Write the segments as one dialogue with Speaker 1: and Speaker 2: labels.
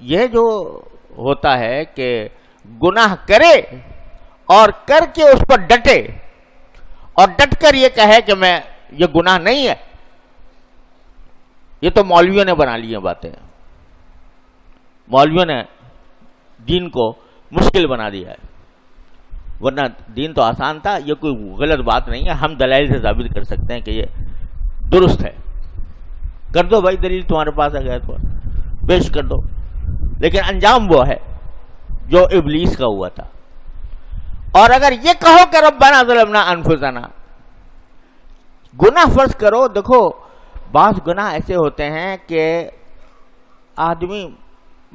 Speaker 1: یہ جو ہوتا ہے کہ گناہ کرے اور کر کے اس پر ڈٹے اور ڈٹ کر یہ کہے کہ میں یہ گناہ نہیں ہے، یہ تو مولویوں نے بنا لی ہیں باتیں. مولویوں نے دین کو مشکل بنا دیا ہے، ورنہ دین تو آسان تھا. یہ کوئی غلط بات نہیں ہے، ہم دلائل سے ثابت کر سکتے ہیں کہ یہ درست ہے. کر دو بھائی، دلیل تمہارے پاس ہے تو پیش کر دو. لیکن انجام وہ ہے جو ابلیس کا ہوا تھا. اور اگر یہ کہو کہ ربنا ظلمنا انفسنا، گناہ فرض کرو. دیکھو بعض گناہ ایسے ہوتے ہیں کہ آدمی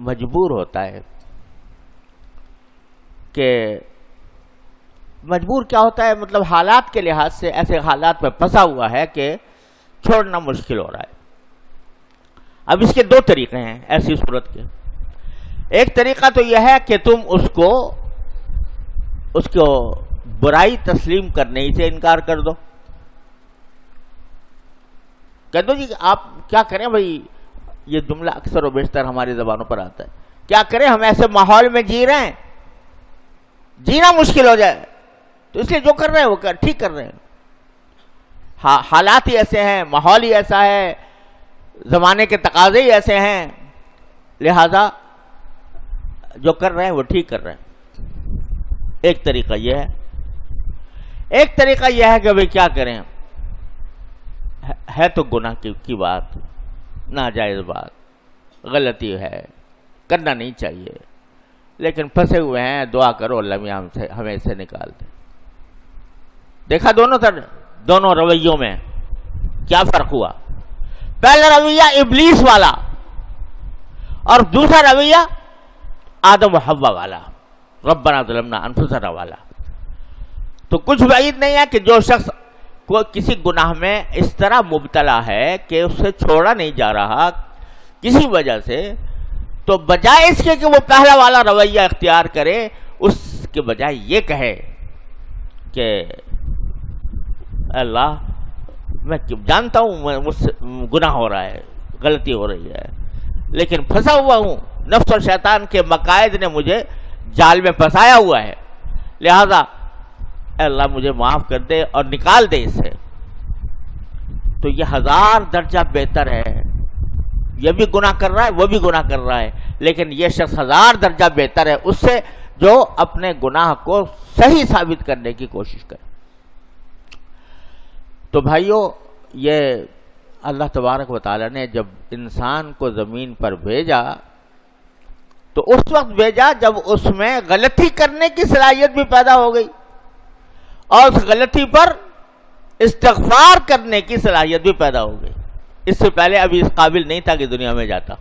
Speaker 1: مجبور ہوتا ہے کہ مجبور کیا ہوتا ہے، مطلب حالات کے لحاظ سے ایسے حالات میں پھنسا ہوا ہے کہ چھوڑنا مشکل ہو رہا ہے. اب اس کے دو طریقے ہیں ایسی صورت کے. ایک طریقہ تو یہ ہے کہ تم اس کو برائی تسلیم کرنے ہی سے انکار کر دو. کہہ دو جی آپ کیا کریں بھائی، یہ جملہ اکثر و بیشتر ہماری زبانوں پر آتا ہے، کیا کریں ہم ایسے ماحول میں جی رہے ہیں، جینا مشکل ہو جائے، تو اس لیے جو کر رہے ہیں وہ ٹھیک کر رہے ہیں. حالات ہی ایسے ہیں، ماحول ہی ایسا ہے، زمانے کے تقاضے ہی ایسے ہیں، لہذا جو کر رہے ہیں وہ ٹھیک کر رہے ہیں. ایک طریقہ یہ ہے. ایک طریقہ یہ ہے کہ بھئی کیا کریں، ہے تو گناہ کی بات، ناجائز بات، غلطی ہے، کرنا نہیں چاہیے، لیکن پھنسے ہوئے ہیں، دعا کرو اللہ میاں ہمیں اس سے نکال دے. دیکھا دونوں رویوں میں کیا فرق ہوا. پہلا رویہ ابلیس والا اور دوسرا رویہ آدم و حوا والا، ربنا ظلمنا انفسنا والا. تو کچھ بعید نہیں ہے کہ جو شخص کو کسی گناہ میں اس طرح مبتلا ہے کہ اس سے چھوڑا نہیں جا رہا کسی وجہ سے، تو بجائے اس کے کہ وہ پہلا والا رویہ اختیار کرے، اس کے بجائے یہ کہے کہ اللہ میں جانتا ہوں مجھ سے گناہ ہو رہا ہے، غلطی ہو رہی ہے، لیکن پھنسا ہوا ہوں، نفس اور شیطان کے مقاصد نے مجھے جال میں پھنسایا ہوا ہے، لہذا اے اللہ مجھے معاف کر دے اور نکال دے اس سے. تو یہ 1000 درجہ بہتر ہے. یہ بھی گناہ کر رہا ہے، وہ بھی گناہ کر رہا ہے، لیکن یہ شخص 1000 درجہ بہتر ہے اس سے جو اپنے گناہ کو صحیح ثابت کرنے کی کوشش کرے. تو بھائیو، یہ اللہ تبارک و تعالی نے جب انسان کو زمین پر بھیجا تو اس وقت بھیجا جب اس میں غلطی کرنے کی صلاحیت بھی پیدا ہو گئی اور اس غلطی پر استغفار کرنے کی صلاحیت بھی پیدا ہو گئی. اس سے پہلے ابھی اس قابل نہیں تھا کہ دنیا میں جاتا.